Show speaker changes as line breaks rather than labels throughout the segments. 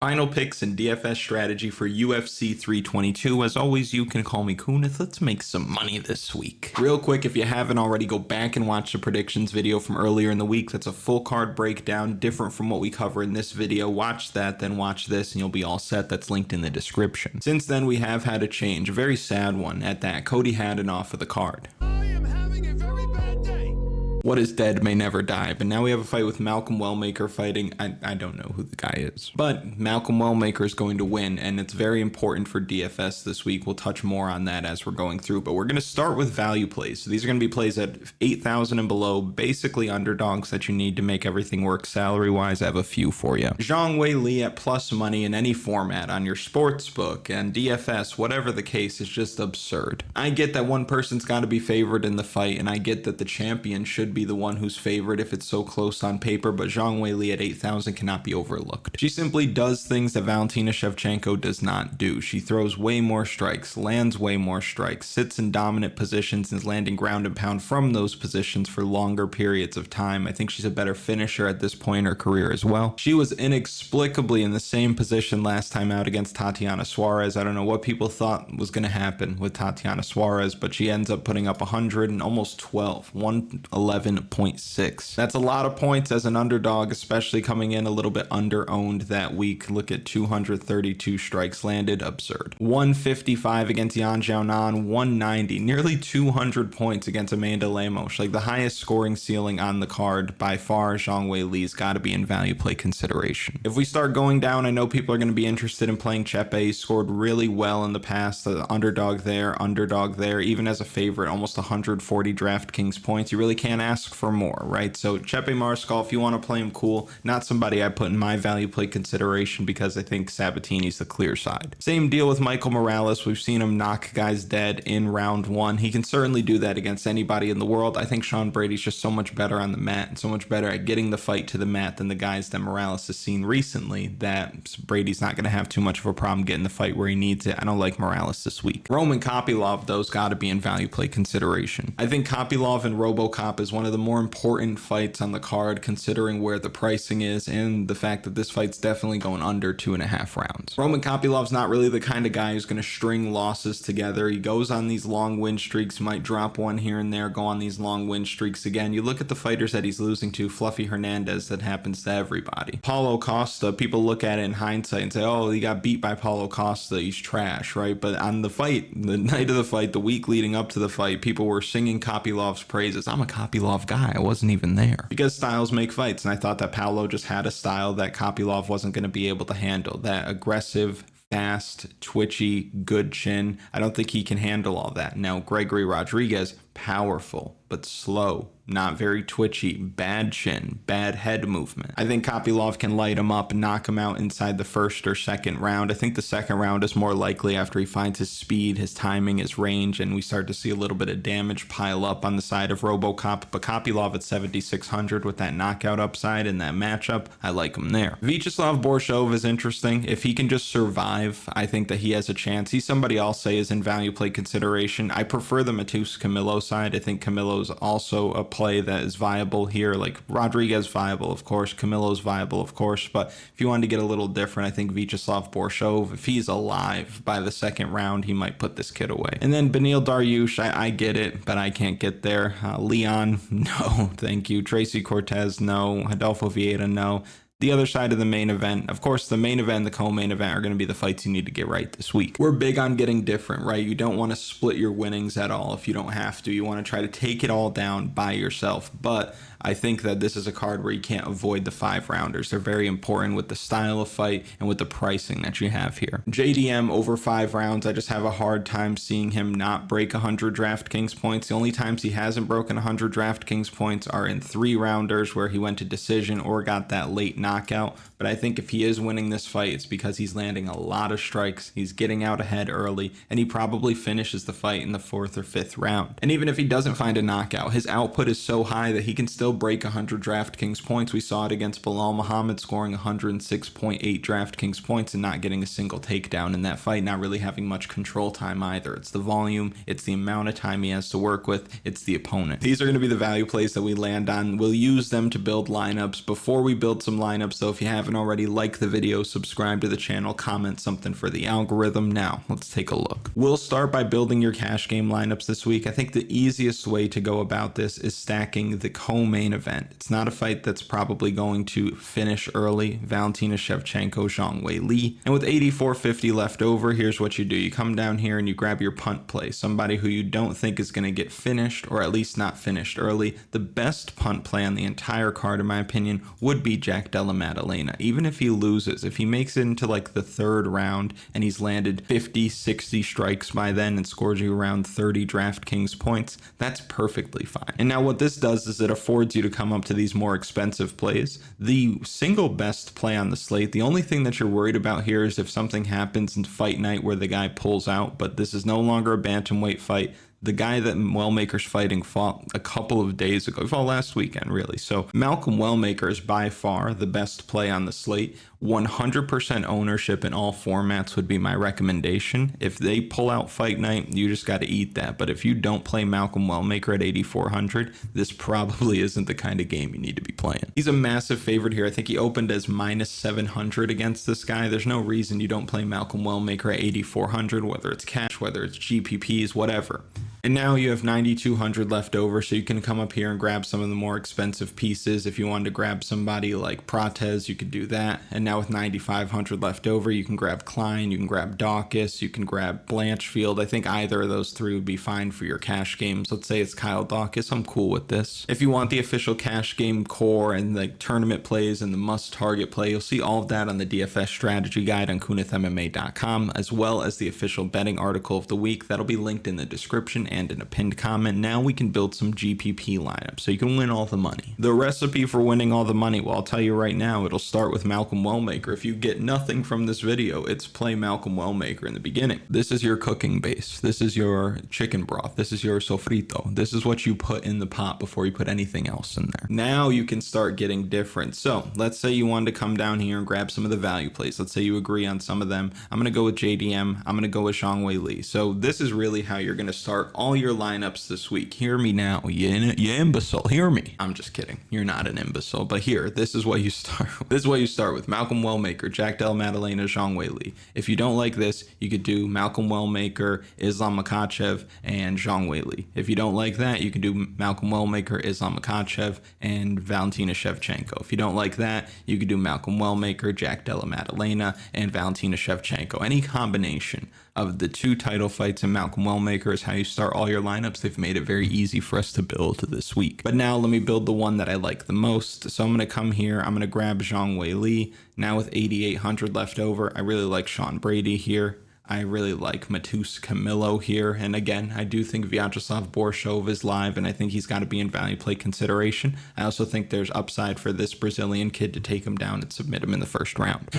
Final picks and DFS strategy for UFC 322. As always, you can call me Kunith. Let's make some money this week. Real quick, if you haven't already, go back and watch the predictions video from earlier in the week. That's a full card breakdown, different from what we cover in this video. Watch that, then watch this, and you'll be all set. That's linked in the description. Since then, we have had a change, a very sad one at that. Cody Haddon off of the card.
I am having a very bad day.
What is dead may never die, but now we have a fight with Malcolm Wellmaker fighting, I don't know who the guy is, but Malcolm Wellmaker is going to win, and it's very important for DFS this week. We'll touch more on that as we're going through, but we're going to start with value plays. So these are going to be plays at 8,000 and below, basically underdogs that you need to make everything work salary-wise. I have a few for you. Zhang, Weili at plus money in any format on your sportsbook and DFS, whatever the case, is just absurd. I get that one person's got to be favored in the fight, and I get that the champion should be the one who's favored if it's so close on paper, but Zhang Weili at 8,000 cannot be overlooked. She simply does things that Valentina Shevchenko does not do. She throws way more strikes, lands way more strikes, sits in dominant positions, and is landing ground and pound from those positions for longer periods of time. I think she's a better finisher at this point in her career as well. She was inexplicably in the same position last time out against Tatiana Suarez. I don't know what people thought was going to happen with Tatiana Suarez, but she ends up putting up 100 and almost 12, 111.6. That's a lot of points as an underdog, especially coming in a little bit under-owned that week. Look at 232 strikes landed, absurd. 155 against Yan Xiaonan, 190, nearly 200 points against Amanda Lemos. Like the highest scoring ceiling on the card by far. Zhang Weili's got to be in value play consideration. If we start going down, I know people are going to be interested in playing Chepe. He scored really well in the past. The underdog there, even as a favorite, almost 140 Draftkings points. You really can't ask for more, right? So Chepe Mariscal, if you want to play him, cool. Not somebody I put in my value play consideration because I think Sabatini's the clear side. Same deal with Michael Morales. We've seen him knock guys dead in round one. He can certainly do that against anybody in the world. I think Sean Brady's just so much better on the mat and so much better at getting the fight to the mat than the guys that Morales has seen recently, that Brady's not going to have too much of a problem getting the fight where he needs it. I don't like Morales this week. Roman Kopylov, though's got to be in value play consideration. I think Kopylov and RoboCop is one of the more important fights on the card, considering where the pricing is and the fact that this fight's definitely going under 2.5 rounds. Roman Kopylov's not really the kind of guy who's going to string losses together. He goes on these long win streaks, might drop one here and there, go on these long win streaks again. You look at the fighters that he's losing to, Fluffy Hernandez, that happens to everybody. Paulo Costa, people look at it in hindsight and say, oh, he got beat by Paulo Costa, he's trash, right? But on the fight, the night of the fight, the week leading up to the fight, people were singing Kopylov's praises. I'm a Kopylov guy. I wasn't even there. Because styles make fights, and I thought that Paulo just had a style that Kopylov wasn't going to be able to handle. That aggressive, fast, twitchy, good chin. I don't think he can handle all that. Now, Gregory Rodrigues, powerful, but slow. Not very twitchy, bad chin, bad head movement. I think Kopylov can light him up and knock him out inside the first or second round. I think the second round is more likely after he finds his speed, his timing, his range, and we start to see a little bit of damage pile up on the side of RoboCop. But Kopylov at 7,600 with that knockout upside in that matchup, I like him there. Vyacheslav Borshov is interesting. If he can just survive, I think that he has a chance. He's somebody I'll say is in value play consideration. I prefer the Matus Camilo side. I think Camilo's also a play that is viable here. Like Rodrigues viable, of course. Camilo's viable, of course. But if you wanted to get a little different, I think Vyacheslav Borshov, if he's alive by the second round, he might put this kid away. And then Beneil Dariush, I get it, but I can't get there. Leon, no, thank you. Tracey Cortez, no. Rodolfo Veira, no. The other side of the main event, of course, the main event and the co-main event are going to be the fights you need to get right this week. We're big on getting different, right? You don't want to split your winnings at all if you don't have to. You want to try to take it all down by yourself. But I think that this is a card where you can't avoid the 5-rounders. They're very important with the style of fight and with the pricing that you have here. JDM over 5 rounds, I just have a hard time seeing him not break 100 Draftkings points. The only times he hasn't broken 100 Draftkings points are in 3-rounders where he went to decision or got that late knockout. But I think if he is winning this fight, it's because he's landing a lot of strikes, he's getting out ahead early, and he probably finishes the fight in the 4th or 5th round. And even if he doesn't find a knockout, his output is so high that he can still still break 100 DraftKings points. We saw it against Belal Muhammad scoring 106.8 DraftKings points and not getting a single takedown in that fight, not really having much control time either. It's the volume, it's the amount of time he has to work with, it's the opponent. These are going to be the value plays that we land on. We'll use them to build lineups. Before we build some lineups though, if you haven't already, like the video, subscribe to the channel, comment something for the algorithm. Now let's take a look. We'll start by building your cash game lineups this week. I think the easiest way to go about this is stacking the co-main event. It's not a fight that's probably going to finish early. Valentina Shevchenko, Zhang Weili. And with 84.50 left over, here's what you do. You come down here and you grab your punt play, somebody who you don't think is going to get finished, or at least not finished early. The best punt play on the entire card, in my opinion, would be Jack Della Maddalena. Even if he loses, if he makes it into like the third round and he's landed 50, 60 strikes by then and scores you around 30 DraftKings points, that's perfectly fine. And now what this does is it affords you to come up to these more expensive plays. The single best play on the slate, the only thing that you're worried about here is if something happens in fight night where the guy pulls out, but this is no longer a bantamweight fight. The guy that Wellmaker's fighting fought a couple of days ago, he fought last weekend really. So Malcolm Wellmaker is by far the best play on the slate. 100% ownership in all formats would be my recommendation. If they pull out fight night, you just got to eat that. But if you don't play Malcolm Wellmaker at 8,400, this probably isn't the kind of game you need to be playing. He's a massive favorite here. I think he opened as minus 700 against this guy. There's no reason you don't play Malcolm Wellmaker at 8,400, whether it's cash, whether it's GPPs, whatever. And now you have 9,200 left over, so you can come up here and grab some of the more expensive pieces. If you wanted to grab somebody like Prates, you could do that. And now with 9,500 left over, you can grab Klein, you can grab Daukaus, you can grab Blanchfield. I think either of those three would be fine for your cash games. Let's say it's Kyle Daukaus. I'm cool with this. If you want the official cash game core and the tournament plays and the must target play, you'll see all of that on the DFS strategy guide on kunithmma.com, as well as the official betting article of the week. That'll be linked in the description and in a pinned comment. Now we can build some GPP lineups so you can win all the money. The recipe for winning all the money, well, I'll tell you right now, it'll start with Malcolm Wellmaker. If you get nothing from this video, it's play Malcolm Wellmaker in the beginning. This is your cooking base. This is your chicken broth. This is your sofrito. This is what you put in the pot before you put anything else in there. Now you can start getting different. So let's say you wanted to come down here and grab some of the value plays. Let's say you agree on some of them. I'm going to go with JDM. I'm going to go with Zhang Weili. So this is really how you're going to start all your lineups this week. Hear me now, you imbecile. Hear me. I'm just kidding. You're not an imbecile, but here, this is what you start. This is what you start with: Malcolm Wellmaker, Jack Della Maddalena, Zhang Weili. If you don't like this, you could do Malcolm Wellmaker, Islam Makhachev, and Zhang Weili. If you don't like that, you can do Malcolm Wellmaker, Islam Makhachev, and Valentina Shevchenko. If you don't like that, you could do Malcolm Wellmaker, Jack Della Maddalena, and Valentina Shevchenko. Any combination of the two title fights in Malcolm Wellmaker is how you start all your lineups. They've made it very easy for us to build this week. But now let me build the one that I like the most. So I'm going to come here. I'm going to grab Zhang Weili. Now with 8,800 left over, I really like Sean Brady here. I really like Matus Camillo here. And again, I do think Vyacheslav Borshov is live, and I think he's got to be in value play consideration. I also think there's upside for this Brazilian kid to take him down and submit him in the first round.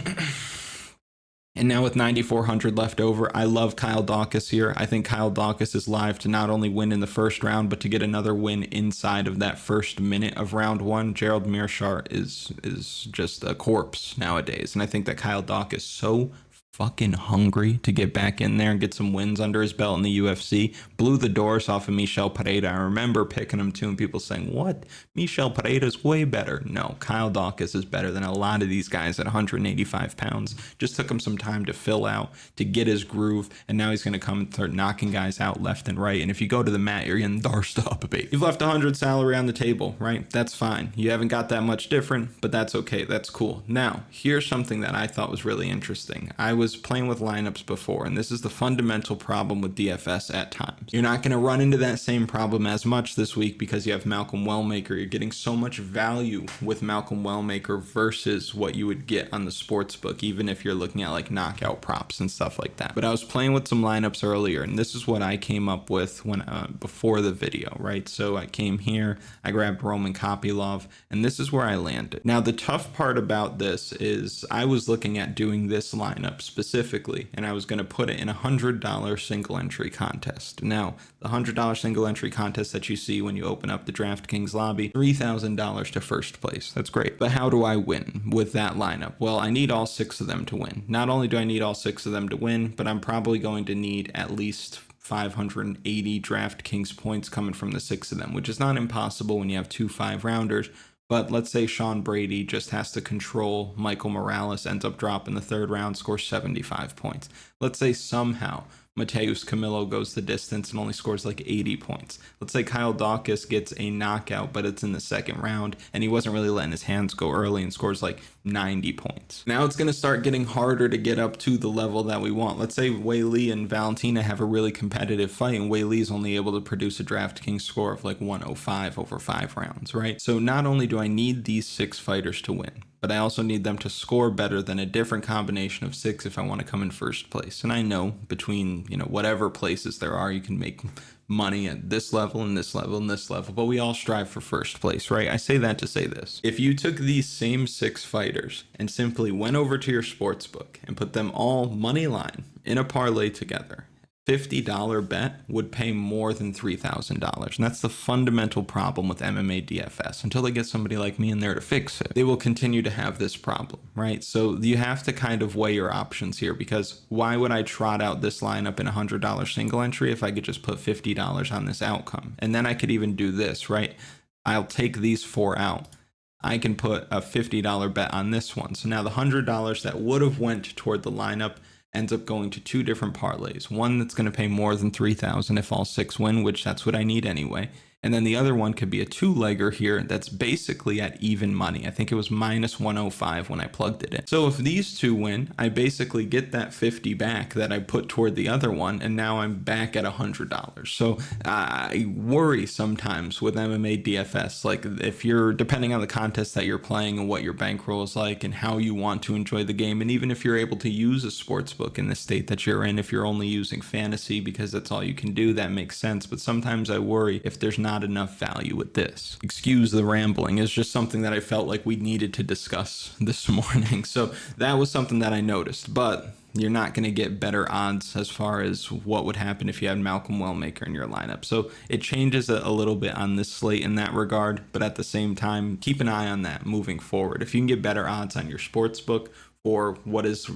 And now with 9,400 left over, I love Kyle Daukaus here. I think Kyle Daukaus is live to not only win in the first round, but to get another win inside of that first minute of round one. Gerald Meerschaert is just a corpse nowadays. And I think that Kyle Daukaus is so fucking hungry to get back in there and get some wins under his belt in the UFC. Blew the doors off of Michel Pereira. I remember picking him too and people saying, what? Michel Pereira's way better. No, Kyle Daukaus is better than a lot of these guys at 185 pounds. Just took him some time to fill out, to get his groove, and now he's going to come and start knocking guys out left and right. And if you go to the mat, you're getting darsed up a bit. You've left 100 salary on the table, right? That's fine. You haven't got that much different, but that's okay. That's cool. Now, here's something that I thought was really interesting. I was playing with lineups before, and this is the fundamental problem with DFS at times. You're not going to run into that same problem as much this week because you have Malcolm Wellmaker. You're getting so much value with Malcolm Wellmaker versus what you would get on the sports book, even if you're looking at like knockout props and stuff like that. But I was playing with some lineups earlier, and this is what I came up with when before the video, right? So I came here, I grabbed Roman Kopylov, and this is where I landed. Now the tough part about this is I was looking at doing this lineup specifically specifically, and I was going to put it in a $100 single entry contest. Now, the $100 single entry contest that you see when you open up the DraftKings lobby, $3,000 to first place. That's great. But how do I win with that lineup? Well, I need all 6 of them to win. Not only do I need all 6 of them to win, but I'm probably going to need at least 580 DraftKings points coming from the 6 of them, which is not impossible when you have 2 5-rounders. But let's say Sean Brady just has to control Michael Morales, ends up dropping the 3rd round, scores 75 points. Let's say somehow Mateus Camilo goes the distance and only scores like 80 points. Let's say Kyle Daukaus gets a knockout, but it's in the 2nd round, and he wasn't really letting his hands go early and scores like 90 points. Now it's going to start getting harder to get up to the level that we want. Let's say Weili and Valentina have a really competitive fight, and Weili is only able to produce a DraftKings score of like 105 over 5 rounds, right? So not only do I need these 6 fighters to win, but I also need them to score better than a different combination of 6 if I want to come in first place. And I know between, whatever places there are, you can make money at this level and this level and this level, but we all strive for first place, right? I say that to say this. If you took these same 6 fighters and simply went over to your sportsbook and put them all money line in a parlay together, $50 bet would pay more than $3,000. And that's the fundamental problem with MMA DFS. Until they get somebody like me in there to fix it, they will continue to have this problem, right? So you have to kind of weigh your options here, because why would I trot out this lineup in a $100 single entry if I could just put $50 on this outcome? And then I could even do this, right? I'll take these 4 out. I can put a $50 bet on this one. So now the $100 that would have went toward the lineup ends up going to 2 different parlays. One that's going to pay more than $3,000 if all 6 win, which that's what I need anyway. And then the other one could be a 2-legger here that's basically at even money. I think it was minus 105 when I plugged it in. So if these 2 win, I basically get that 50 back that I put toward the other one, and now I'm back at $100. So I worry sometimes with MMA DFS, like if you're, depending on the contest that you're playing and what your bankroll is like and how you want to enjoy the game, and even if you're able to use a sports book in the state that you're in, if you're only using fantasy because that's all you can do, that makes sense. But sometimes I worry if there's not enough value with this. Excuse the rambling. It's just something that I felt like we needed to discuss this morning. So that was something that I noticed, but you're not going to get better odds as far as what would happen if you had Malcolm Wellmaker in your lineup. So it changes a little bit on this slate in that regard, but at the same time, keep an eye on that moving forward. If you can get better odds on your sports book, or what is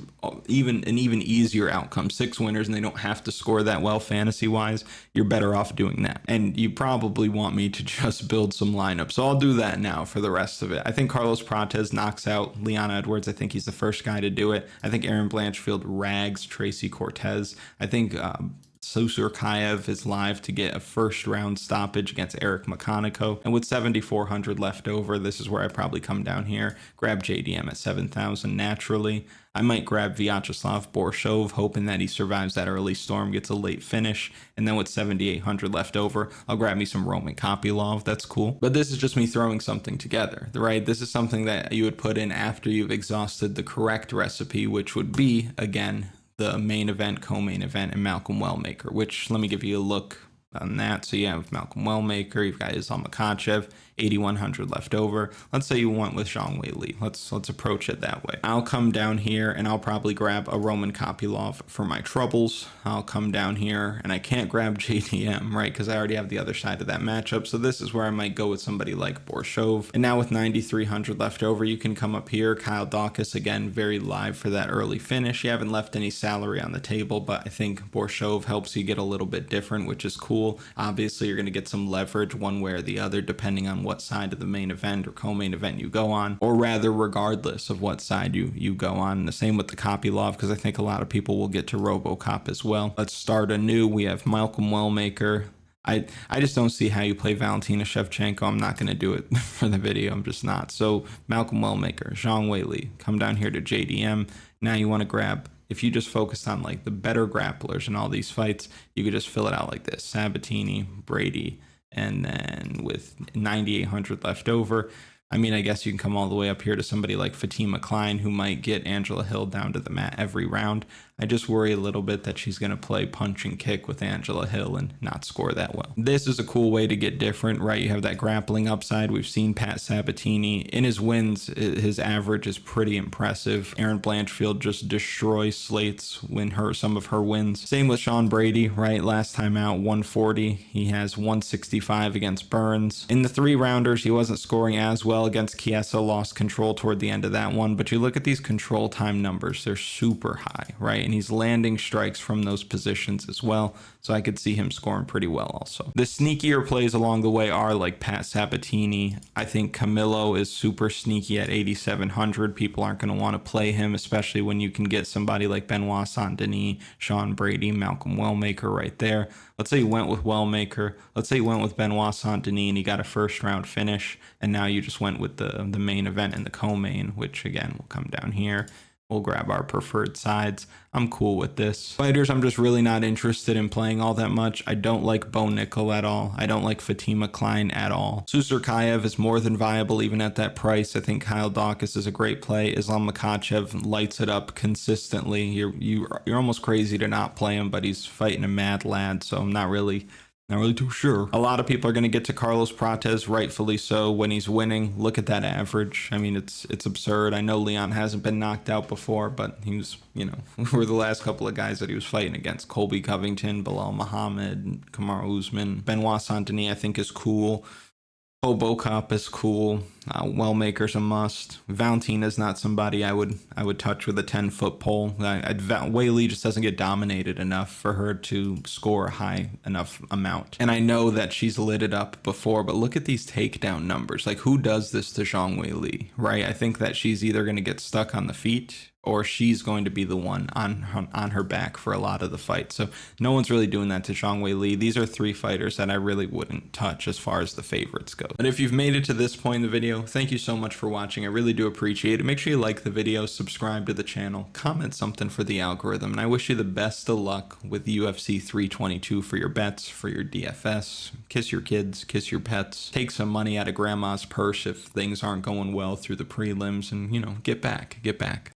even an even easier outcome, 6 winners, and they don't have to score that well fantasy wise, you're better off doing that. And you probably want me to just build some lineups, so I'll do that now for the rest of it. I think Carlos Prates knocks out Leon Edwards. I think he's the first guy to do it. I think Erin Blanchfield rags Tracey Cortez. I think Susurkaev is live to get a 1st round stoppage against Islam Makhachev. And with 7,400 left over, this is where I probably come down here, grab JDM at 7,000 naturally. I might grab Vyacheslav Borshov, hoping that he survives that early storm, gets a late finish. And then with 7,800 left over, I'll grab me some Roman Kopylov. That's cool. But this is just me throwing something together, right? This is something that you would put in after you've exhausted the correct recipe, which would be, again, the main event, co-main event, and Malcolm Wellmaker, which, let me give you a look on that. So you have Malcolm Wellmaker, you've got Islam Makhachev, 8,100 left over. Let's say you went with Zhang Weili. Let's approach it that way. I'll come down here and I'll probably grab a Roman Kopylov for my troubles. I'll come down here and I can't grab JDM, right? Because I already have the other side of that matchup. So this is where I might go with somebody like Borshov. And now with 9,300 left over, you can come up here. Kyle Daukaus, again, very live for that early finish. You haven't left any salary on the table, but I think Borshov helps you get a little bit different, which is cool. Obviously, you're going to get some leverage one way or the other, depending on what side of the main event or co-main event you go on, or rather regardless of what side you go on. And the same with the Kopylov, because I think a lot of people will get to RoboCop as well. Let's start anew. We have Malcolm Wellmaker. I just don't see how you play Valentina Shevchenko. I'm not going to do it for the video. I'm just not. So Malcolm Wellmaker, Zhang Weili, come down here to JDM. Now you want to grab, if you just focused on like the better grapplers in all these fights, you could just fill it out like this: Sabatini, Brady, and then with 9,800 left over, I mean, I guess you can come all the way up here to somebody like Fatima Klein, who might get Angela Hill down to the mat every round. I just worry a little bit that she's going to play punch and kick with Angela Hill and not score that well. This is a cool way to get different, right? You have that grappling upside. We've seen Pat Sabatini. In his wins, his average is pretty impressive. Erin Blanchfield just destroys slates when some of her wins. Same with Sean Brady, right? Last time out, 140. He has 165 against Burns. In the 3-rounders, he wasn't scoring as well against Chiesa, lost control toward the end of that one. But you look at these control time numbers, they're super high, right? And he's landing strikes from those positions as well. So I could see him scoring pretty well also. The sneakier plays along the way are like Pat Sabatini. I think Camilo is super sneaky at 8,700. People aren't going to want to play him, especially when you can get somebody like Benoit Saint-Denis, Sean Brady, Malcolm Wellmaker right there. Let's say you went with Wellmaker. Let's say you went with Benoit Saint-Denis and he got a first round finish. And now you just went with the main event and the co-main, which again will come down here. We'll grab our preferred sides. I'm cool with this. Fighters, I'm just really not interested in playing all that much. I don't like Bo Nickal at all. I don't like Fatima Klein at all. Susurkaev is more than viable even at that price. I think Kyle Daukaus is a great play. Islam Makhachev lights it up consistently. You're almost crazy to not play him, but he's fighting a mad lad, so I'm not really too sure. A lot of people are going to get to Carlos Prates, rightfully so, when he's winning. Look at that average. I mean, it's absurd. I know Leon hasn't been knocked out before, but he was, were the last couple of guys that he was fighting against. Colby Covington, Bilal Muhammad, Kamaru Usman. Benoit Saint-Denis, I think, is cool. Bocop is cool. Wellmaker's a must. Valentina's not somebody I would touch with a 10-foot pole. Weili just doesn't get dominated enough for her to score a high enough amount. And I know that she's lit it up before, but look at these takedown numbers. Like, who does this to Zhang Weili, right? I think that she's either going to get stuck on the feet or she's going to be the one on her back for a lot of the fight. So no one's really doing that to Zhang Weili. These are 3 fighters that I really wouldn't touch as far as the favorites go. But if you've made it to this point in the video, thank you so much for watching. I really do appreciate it. Make sure you like the video, subscribe to the channel, comment something for the algorithm, and I wish you the best of luck with UFC 322 for your bets, for your DFS. Kiss your kids, kiss your pets, take some money out of grandma's purse if things aren't going well through the prelims, and get back.